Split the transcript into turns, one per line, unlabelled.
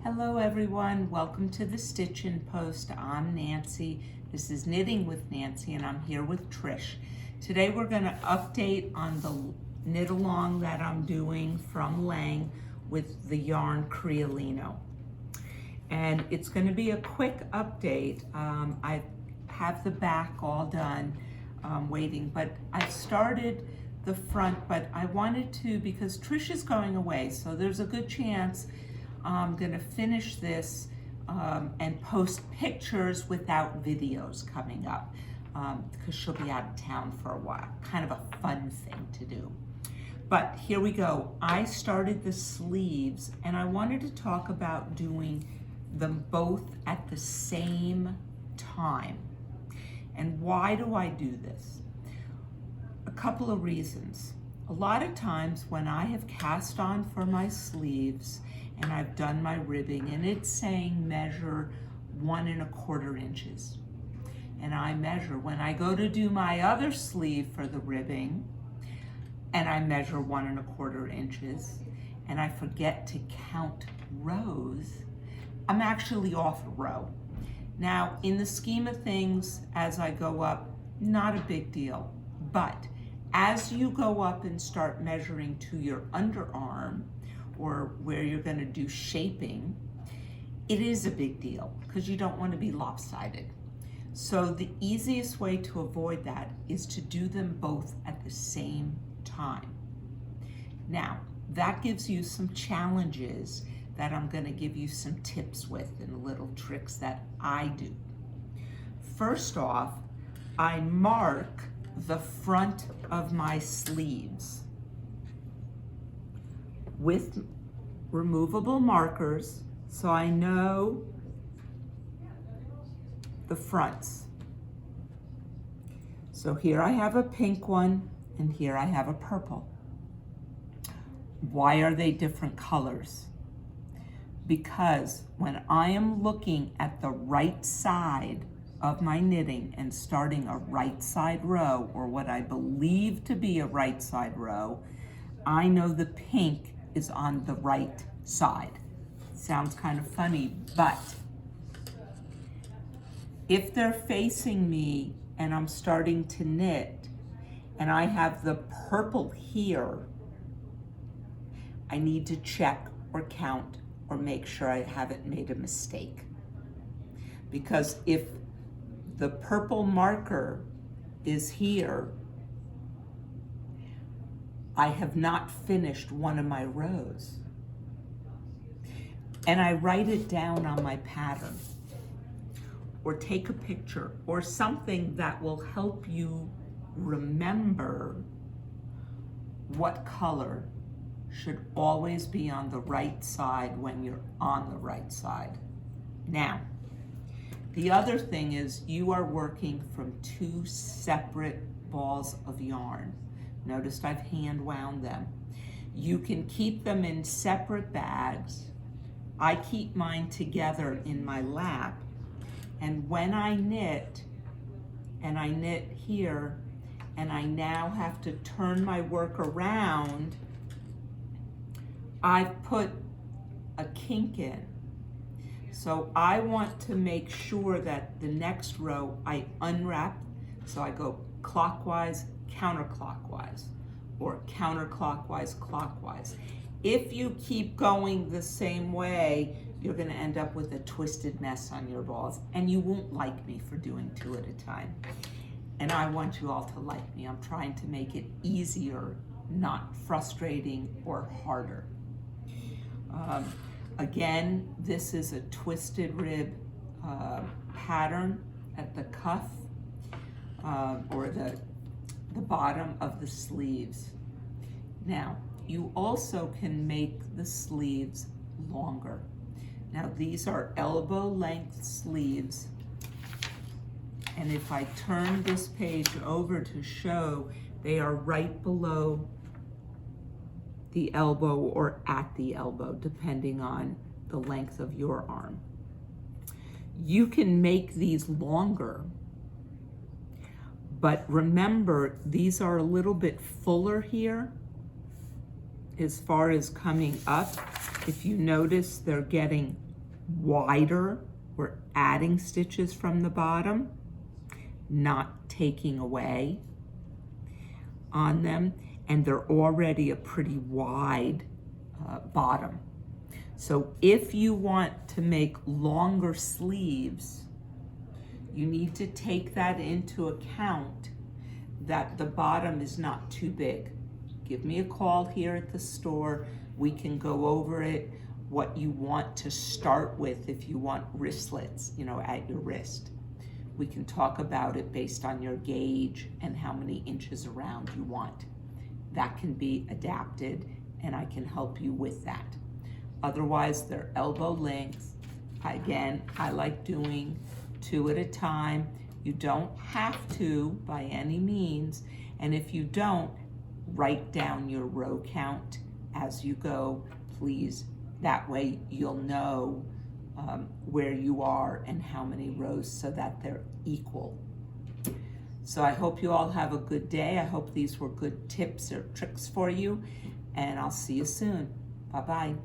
Hello everyone, welcome to the Stitchin Post. I'm Nancy. This is Knitting with Nancy and I'm here with Trish. Today we're going to update on the knit along that I'm doing from Lang with the yarn Crealino. And it's going to be a quick update. I have the back all done, waiting, but I started the front, but I wanted to, because Trish is going away, so there's a good chance I'm gonna finish this and post pictures without videos coming up because she'll be out of town for a while. Kind of a fun thing to do. But here we go. I started the sleeves and I wanted to talk about doing them both at the same time. And why do I do this? A couple of reasons. A lot of times when I have cast on for my sleeves and I've done my ribbing and it's saying measure 1 1/4 inches. And I measure, when I go to do my other sleeve for the ribbing and I measure 1 1/4 inches and I forget to count rows, I'm actually off a row. Now, in the scheme of things, as I go up, not a big deal, but as you go up and start measuring to your underarm or where you're going to do shaping, it is a big deal because you don't want to be lopsided. So the easiest way to avoid that is to do them both at the same time. Now, that gives you some challenges that I'm going to give you some tips with and little tricks that I do. First off, I mark the front of my sleeves with removable markers so I know the fronts. So here I have a pink one and here I have a purple. Why are they different colors? Because when I am looking at the right side of my knitting and starting a right side row, or what I believe to be a right side row, I know the pink is on the right side. Sounds kind of funny, but if they're facing me and I'm starting to knit and I have the purple here, I need to check or count or make sure I haven't made a mistake. Because if the purple marker is here, I have not finished one of my rows. And I write it down on my pattern or take a picture or something that will help you remember what color should always be on the right side when you're on the right side. Now, the other thing is you are working from 2 separate balls of yarn. Notice I've hand wound them. You can keep them in separate bags. I keep mine together in my lap. And when I knit, and I knit here, and I now have to turn my work around, I've put a kink in. So I want to make sure that the next row I unwrap, so I go clockwise, counterclockwise, or counterclockwise, clockwise. If you keep going the same way, you're gonna end up with a twisted mess on your balls, and you won't like me for doing 2 at a time. And I want you all to like me. I'm trying to make it easier, not frustrating or harder. Again, this is a twisted rib pattern at the cuff or the bottom of the sleeves. Now, you also can make the sleeves longer. Now, these are elbow length sleeves. And if I turn this page over to show, they are right below the elbow or at the elbow, depending on the length of your arm. You can make these longer, but remember, these are a little bit fuller here as far as coming up. If you notice, they're getting wider, we're adding stitches from the bottom, not taking away on them, and they're already a pretty wide bottom. So if you want to make longer sleeves, you need to take that into account, that the bottom is not too big. Give me a call here at the store. We can go over it, what you want to start with if you want wristlets, you know, at your wrist. We can talk about it based on your gauge and how many inches around you want. That can be adapted, and I can help you with that. Otherwise, they're elbow lengths. Again, I like doing 2 at a time. You don't have to by any means, and if you don't, write down your row count as you go, please. That way you'll know where you are and how many rows, so that they're equal. So I hope you all have a good day. I hope these were good tips or tricks for you, and I'll see you soon. Bye-bye.